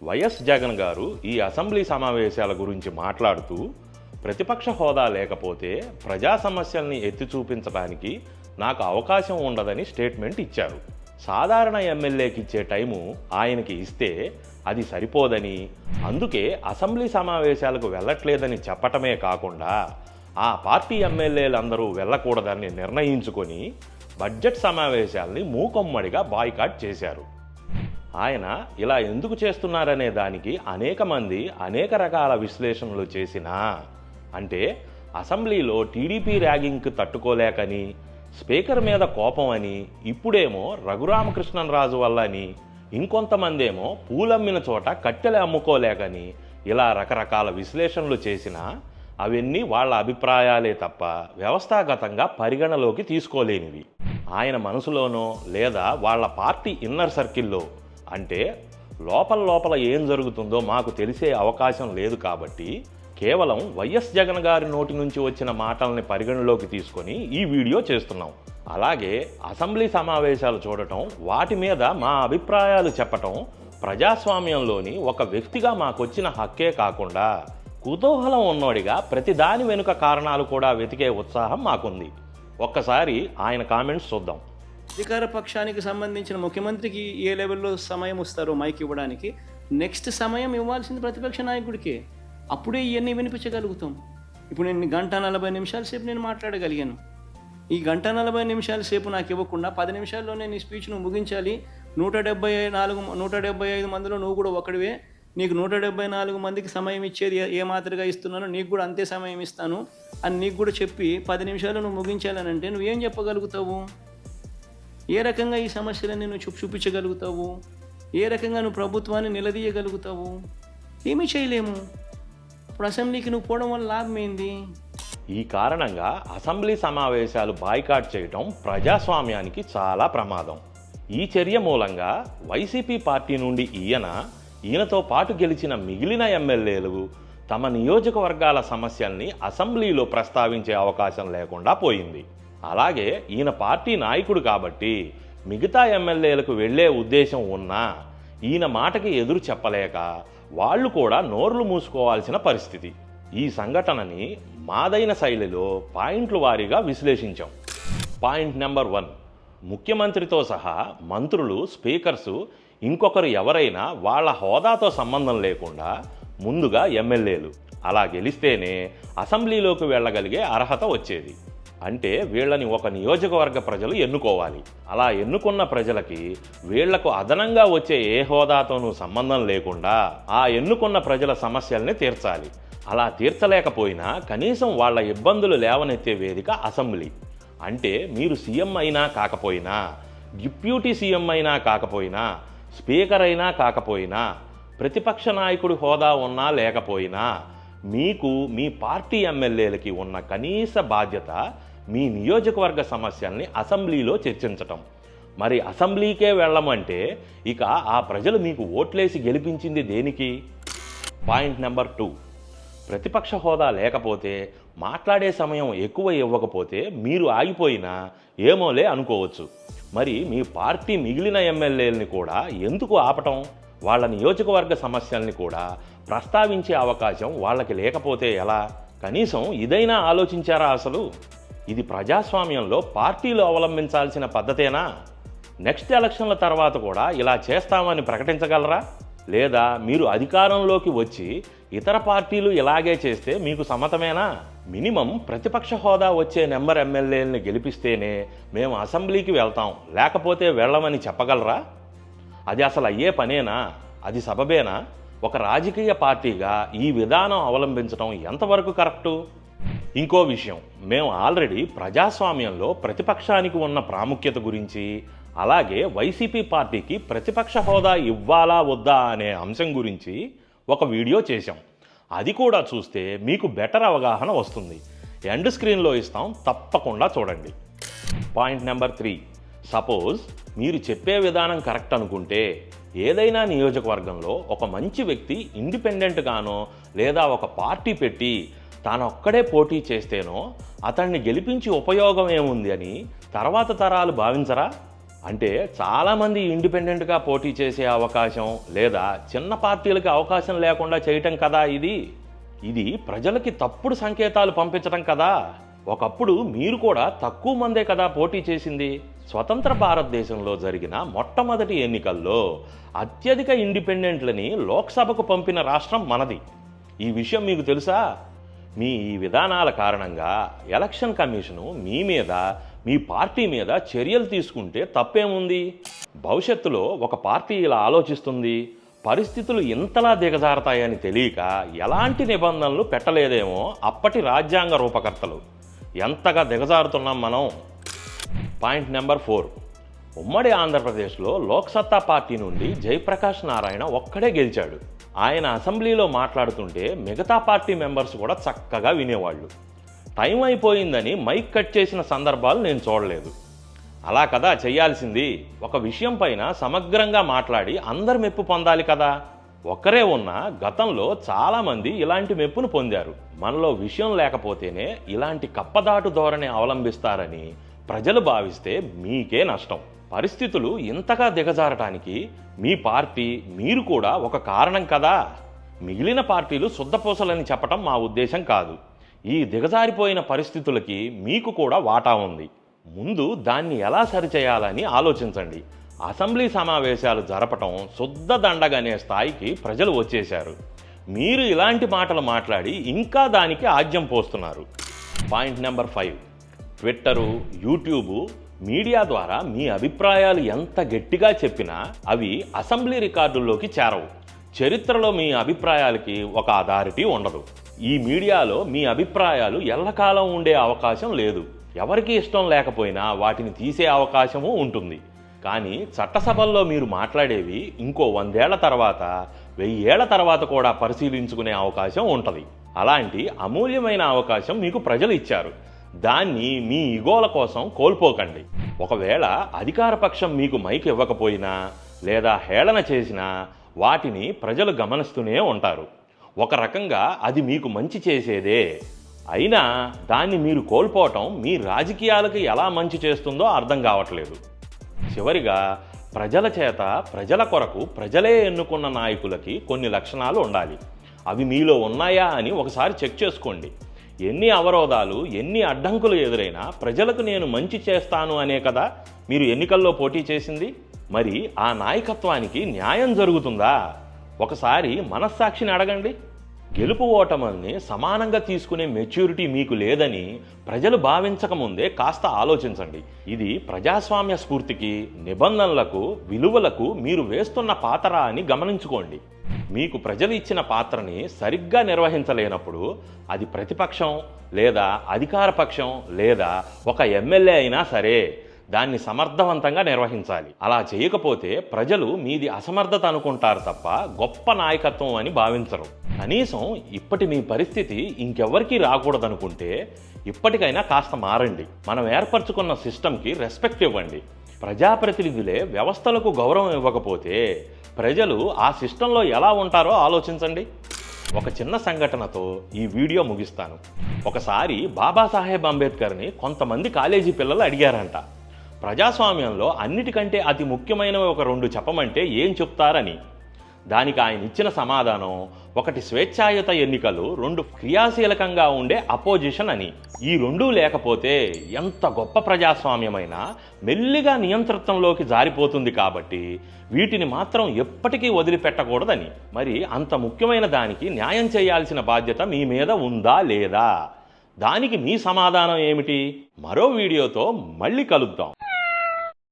YS Jagan గారు ఈ assembly సమావేశాల గురించి మాట్లాడుతూ ప్రతిపక్ష హోదా లేకపోతే ప్రజా సమస్యల్ని ఎత్తి చూపించడానికి నాకు అవకాశం ఉండదని స్టేట్మెంట్ ఇచ్చారు. సాధారణ ఎమ్మెల్యేకి ఇచ్చే టైము ఆయనకి ఇస్తే అది సరిపోదని, అందుకే అసెంబ్లీ సమావేశాలకు వెళ్ళట్లేదని చెప్పటమే కాకుండా ఆ పార్టీ ఎమ్మెల్యేలందరూ వెళ్ళకూడదని నిర్ణయించుకొని బడ్జెట్ సమావేశాల్ని మూకొమ్మడిగా బాయ్కాట్ చేశారు. ఆయన ఇలా ఎందుకు చేస్తున్నారనే దానికి అనేక మంది అనేక రకాల విశ్లేషణలు చేసినా, అంటే అసెంబ్లీలో టీడీపీ ర్యాగింగ్కి తట్టుకోలేకని, స్పీకర్ మీద కోపం అని, ఇప్పుడేమో రఘురామకృష్ణరాజు వల్ల అని, ఇంకొంతమందేమో పూలమ్మిన చోట కట్టెలు అమ్ముకోలేకని, ఇలా రకరకాల విశ్లేషణలు చేసినా అవన్నీ వాళ్ళ అభిప్రాయాలే తప్ప వ్యవస్థాగతంగా పరిగణలోకి తీసుకోలేనివి. ఆయన మనసులోనో లేదా వాళ్ళ పార్టీ ఇన్నర్ సర్కిల్లో, అంటే లోపల ఏం జరుగుతుందో మాకు తెలిసే అవకాశం లేదు కాబట్టి కేవలం వైఎస్ జగన్ గారి నోటి నుంచి వచ్చిన మాటల్ని పరిగణలోకి తీసుకొని ఈ వీడియో చేస్తున్నాం. అలాగే అసెంబ్లీ సమావేశాలు చూడటం, వాటి మీద మా అభిప్రాయాలు చెప్పటం ప్రజాస్వామ్యంలోని ఒక వ్యక్తిగా మాకొచ్చిన హక్కే కాకుండా కుతూహలం ఉన్నోడిగా ప్రతి దాని వెనుక కారణాలు కూడా వెతికే ఉత్సాహం మాకుంది. ఒక్కసారి ఆయన కామెంట్స్ చూద్దాం. అధికార పక్షానికి సంబంధించిన ముఖ్యమంత్రికి ఏ లెవెల్లో సమయం ఇస్తారో మైక్ ఇవ్వడానికి, నెక్స్ట్ సమయం ఇవ్వాల్సింది ప్రతిపక్ష నాయకుడికే. అప్పుడే ఇవన్నీ వినిపించగలుగుతాం. ఇప్పుడు నేను 1:40 సేపు నేను మాట్లాడగలిగాను. ఈ 1:40 సేపు నాకు ఇవ్వకుండా 10 నిమిషాల్లోనే నీ స్పీచ్ నువ్వు ముగించాలి, 175 మందిలో నువ్వు కూడా ఒకడివే, నీకు 174 మందికి సమయం ఇచ్చేది ఏ మాదిరిగా ఇస్తున్నానో నీకు కూడా అంతే సమయం ఇస్తాను అని నీకు కూడా చెప్పి 10 నిమిషాలు నువ్వు ముగించాలని అంటే నువ్వేం చెప్పగలుగుతావు? ఏ రకంగా ఈ సమస్యలన్నీ నువ్వు చూపించగలుగుతావు? ఏ రకంగా నువ్వు ప్రభుత్వాన్ని నిలదీయగలుగుతావు? ఏమీ చేయలేము. ఇప్పుడు అసెంబ్లీకి నువ్వు పోవడం వల్ల లాభం ఏంది? ఈ కారణంగా అసెంబ్లీ సమావేశాలు బాయ్కాట్ చేయటం ప్రజాస్వామ్యానికి చాలా ప్రమాదం. ఈ చర్య మూలంగా వైసీపీ పార్టీ నుండి ఈయనతో పాటు గెలిచిన మిగిలిన ఎమ్మెల్యేలు తమ నియోజకవర్గాల సమస్యల్ని అసెంబ్లీలో ప్రస్తావించే అవకాశం లేకుండా పోయింది. అలాగే ఈయన పార్టీ నాయకుడు కాబట్టి మిగతా ఎమ్మెల్యేలకు వెళ్లే ఉద్దేశం ఉన్నా ఈయన మాటకి ఎదురు చెప్పలేక వాళ్ళు కూడా నోర్లు మూసుకోవాల్సిన పరిస్థితి. ఈ సంఘటనని మాదైన శైలిలో పాయింట్ల వారీగా విశ్లేషించాం. పాయింట్ నెంబర్ 1, ముఖ్యమంత్రితో సహా మంత్రులు, స్పీకర్సు, ఇంకొకరు ఎవరైనా వాళ్ళ హోదాతో సంబంధం లేకుండా ముందుగా ఎమ్మెల్యేలు అలా గెలిస్తేనే అసెంబ్లీలోకి వెళ్ళగలిగే అర్హత వచ్చేది. అంటే వీళ్ళని ఒక నియోజకవర్గ ప్రజలు ఎన్నుకోవాలి. అలా ఎన్నుకున్న ప్రజలకి వీళ్లకు అదనంగా వచ్చే ఏ హోదాతోనూ సంబంధం లేకుండా ఆ ఎన్నుకున్న ప్రజల సమస్యల్ని తీర్చాలి. అలా తీర్చలేకపోయినా కనీసం వాళ్ళ ఇబ్బందులు లేవనెత్తే వేదిక అసెంబ్లీ. అంటే మీరు సీఎం అయినా కాకపోయినా, డిప్యూటీ సీఎం అయినా కాకపోయినా, స్పీకర్ అయినా కాకపోయినా, ప్రతిపక్ష నాయకుడి హోదా ఉన్నా లేకపోయినా, మీకు మీ పార్టీ ఎమ్మెల్యేలకి ఉన్న కనీస బాధ్యత మీ నియోజకవర్గ సమస్యల్ని అసెంబ్లీలో చర్చించటం. మరి అసెంబ్లీకే వెళ్ళమంటే ఇక ఆ ప్రజలు మీకు ఓట్లేసి గెలిపించింది దేనికి? పాయింట్ నెంబర్ 2, ప్రతిపక్ష హోదా లేకపోతే, మాట్లాడే సమయం ఎక్కువ ఇవ్వకపోతే మీరు ఆగిపోయినా ఏమోలే అనుకోవచ్చు. మరి మీ పార్టీ మిగిలిన ఎమ్మెల్యేలని కూడా ఎందుకు ఆపటం? వాళ్ళ నియోజకవర్గ సమస్యల్ని కూడా ప్రస్తావించే అవకాశం వాళ్ళకి లేకపోతే ఎలా? కనీసం ఇదైనా ఆలోచించారా అసలు? ఇది ప్రజాస్వామ్యంలో పార్టీలు అవలంబించాల్సిన పద్ధతేనా? నెక్స్ట్ ఎలక్షన్ల తర్వాత కూడా ఇలా చేస్తామని ప్రకటించగలరా? లేదా మీరు అధికారంలోకి వచ్చి ఇతర పార్టీలు ఇలాగే చేస్తే మీకు సమ్మతమేనా? మినిమం ప్రతిపక్ష హోదా వచ్చే నెంబర్ ఎమ్మెల్యేలని గెలిపిస్తేనే మేము అసెంబ్లీకి వెళ్తాం, లేకపోతే వెళ్ళమని చెప్పగలరా? అది అసలు అయ్యే పనేనా? అది సబబేనా? ఒక రాజకీయ పార్టీగా ఈ విధానం అవలంబించడం ఎంతవరకు కరెక్టు? ఇంకో విషయం, మేము ఆల్రెడీ ప్రజాస్వామ్యంలో ప్రతిపక్షానికి ఉన్న ప్రాముఖ్యత గురించి, అలాగే వైసీపీ పార్టీకి ప్రతిపక్ష హోదా ఇవ్వాలా వద్దా అనే అంశం గురించి ఒక వీడియో చేశాం. అది కూడా చూస్తే మీకు బెటర్ అవగాహన వస్తుంది. ఎండ్ స్క్రీన్లో ఇస్తాం, తప్పకుండా చూడండి. పాయింట్ నెంబర్ 3, సపోజ్ మీరు చెప్పే విధానం కరెక్ట్ అనుకుంటే ఏదైనా నియోజకవర్గంలో ఒక మంచి వ్యక్తి ఇండిపెండెంట్గానో లేదా ఒక పార్టీ పెట్టి తానొక్కడే పోటీ చేస్తేనో అతన్ని గెలిపించి ఉపయోగం ఏముంది అని తర్వాత తరాలు భావించరా? అంటే చాలామంది ఇండిపెండెంట్గా పోటీ చేసే అవకాశం లేదా చిన్న పార్టీలకి అవకాశం లేకుండా చేయటం కదా ఇది ప్రజలకి తప్పుడు సంకేతాలు పంపించడం కదా. ఒకప్పుడు మీరు కూడా తక్కువ మందే కదా పోటీ చేసింది. స్వతంత్ర భారతదేశంలో జరిగిన మొట్టమొదటి ఎన్నికల్లో అత్యధిక ఇండిపెండెంట్లని లోక్సభకు పంపిన రాష్ట్రం మనది. ఈ విషయం మీకు తెలుసా? మీ ఈ విధానాల కారణంగా ఎలక్షన్ కమిషను మీ మీద, మీ పార్టీ మీద చర్యలు తీసుకుంటే తప్పేముంది? భవిష్యత్తులో ఒక పార్టీ ఇలా ఆలోచిస్తుంది, పరిస్థితులు ఇంతలా దిగజారతాయని తెలియక ఎలాంటి నిబంధనలు పెట్టలేదేమో అప్పటి రాజ్యాంగ రూపకర్తలు. ఎంతగా దిగజారుతున్నాం మనం. పాయింట్ నెంబర్ 4, ఉమ్మడి ఆంధ్రప్రదేశ్లో లోక్సత్తా పార్టీ నుండి జయప్రకాష్ నారాయణ ఒక్కడే గెలిచాడు. ఆయన అసెంబ్లీలో మాట్లాడుతుంటే మిగతా పార్టీ మెంబర్స్ కూడా చక్కగా వినేవాళ్ళు. టైం అయిపోయిందని మైక్ కట్ చేసిన సందర్భాలు నేను చూడలేదు. అలా కదా చెయ్యాల్సింది. ఒక విషయం పైన సమగ్రంగా మాట్లాడి అందరి మెప్పు పొందాలి కదా. ఒక్కరే ఉన్న గతంలో చాలామంది ఇలాంటి మెప్పును పొందారు. మనలో విషయం లేకపోతేనే ఇలాంటి కప్పదాటు ధోరణి అవలంబిస్తారని ప్రజలు భావిస్తే మీకే నష్టం. పరిస్థితులు ఇంతగా దిగజారటానికి మీ పార్టీ, మీరు కూడా ఒక కారణం కదా. మిగిలిన పార్టీలు శుద్ధపూసలని చెప్పటం మా ఉద్దేశం కాదు. ఈ దిగజారిపోయిన పరిస్థితులకి మీకు కూడా వాటా ఉంది. ముందు దాన్ని ఎలా సరిచేయాలని ఆలోచించండి. అసెంబ్లీ సమావేశాలు జరపటం శుద్ధ దండగనే స్థాయికి ప్రజలు వచ్చేశారు. మీరు ఇలాంటి మాటలు మాట్లాడి ఇంకా దానికి ఆజ్యం పోస్తున్నారు. Point number 5, Twitter, YouTube, media ద్వారా మీ అభిప్రాయాలు ఎంత గట్టిగా చెప్పినా అవి అసెంబ్లీ రికార్డుల్లోకి చేరవు. చరిత్రలో మీ అభిప్రాయాలకి ఒక అథారిటీ ఉండదు. ఈ మీడియాలో మీ అభిప్రాయాలు ఎల్లకాలం ఉండే అవకాశం లేదు. ఎవరికి ఇష్టం లేకపోయినా వాటిని తీసే అవకాశము ఉంటుంది. కానీ చట్టసభల్లో మీరు మాట్లాడేవి ఇంకో 100 ఏళ్ల తర్వాత, 1000 ఏళ్ల తర్వాత కూడా పరిశీలించుకునే అవకాశం ఉంటుంది. అలాంటి అమూల్యమైన అవకాశం మీకు ప్రజలు ఇచ్చారు. దాన్ని మీ ఇగోల కోసం కోల్పోకండి. ఒకవేళ అధికార పక్షం మీకు మైక్ ఇవ్వకపోయినా లేదా హేళన చేసినా వాటిని ప్రజలు గమనిస్తూనే ఉంటారు. ఒక రకంగా అది మీకు మంచి చేసేదే. అయినా దాన్ని మీరు కోల్పోవటం మీ రాజకీయాలకు ఎలా మంచి చేస్తుందో అర్థం కావట్లేదు. చివరిగా, ప్రజల చేత, ప్రజల కొరకు ప్రజలే ఎన్నుకున్న నాయకులకి కొన్ని లక్షణాలు ఉండాలి. అవి మీలో ఉన్నాయా అని ఒకసారి చెక్ చేసుకోండి. ఎన్ని అవరోధాలు, ఎన్ని అడ్డంకులు ఎదురైనా ప్రజలకు నేను మంచి చేస్తాను అనే కదా మీరు ఎన్నికల్లో పోటీ చేసింది. మరి ఆ నాయకత్వానికి న్యాయం జరుగుతుందా? ఒకసారి మనస్సాక్షిని అడగండి. గెలుపు ఓటముల్ని సమానంగా తీసుకునే మెచ్యూరిటీ మీకు లేదని ప్రజలు భావించకముందే కాస్త ఆలోచించండి. ఇది ప్రజాస్వామ్య స్ఫూర్తికి, నిబంధనలకు, విలువలకు మీరు వేస్తున్న పాత్ర అని గమనించుకోండి. మీకు ప్రజలు ఇచ్చిన పాత్రని సరిగ్గా నిర్వహించలేనప్పుడు అది ప్రతిపక్షం లేదా అధికార పక్షం లేదా ఒక ఎమ్మెల్యే అయినా సరే దాన్ని సమర్థవంతంగా నిర్వహించాలి. అలా చేయకపోతే ప్రజలు మీది అసమర్థత అనుకుంటారు తప్ప గొప్ప నాయకత్వం అని భావించరు. కనీసం ఇప్పటి మీ పరిస్థితి ఇంకెవ్వరికీ రాకూడదనుకుంటే ఇప్పటికైనా కాస్త మారండి. మనం ఏర్పరచుకున్న సిస్టమ్కి రెస్పెక్ట్ ఇవ్వండి. ప్రజాప్రతినిధులే వ్యవస్థలకు గౌరవం ఇవ్వకపోతే ప్రజలు ఆ సిస్టంలో ఎలా ఉంటారో ఆలోచించండి. ఒక చిన్న సంఘటనతో ఈ వీడియో ముగిస్తాను. ఒకసారి బాబాసాహెబ్ అంబేద్కర్ని కొంతమంది కాలేజీ పిల్లలు అడిగారంట, ప్రజాస్వామ్యంలో అన్నిటికంటే అతి ముఖ్యమైనవి ఒక 2 చెప్పమంటే ఏం చెప్తారని. దానికి ఆయన ఇచ్చిన సమాధానం, 1 స్వేచ్ఛాయుత ఎన్నికలు, 2 క్రియాశీలకంగా ఉండే అపోజిషన్ అని. ఈ 2 లేకపోతే ఎంత గొప్ప ప్రజాస్వామ్యమైనా మెల్లిగా నియంతృత్వంలోకి జారిపోతుంది. కాబట్టి వీటిని మాత్రం ఎప్పటికీ వదిలిపెట్టకూడదని. మరి అంత ముఖ్యమైన దానికి న్యాయం చేయాల్సిన బాధ్యత మీ మీద ఉందా లేదా? దానికి మీ సమాధానం ఏమిటి? మరో వీడియోతో మళ్ళీ కలుద్దాం.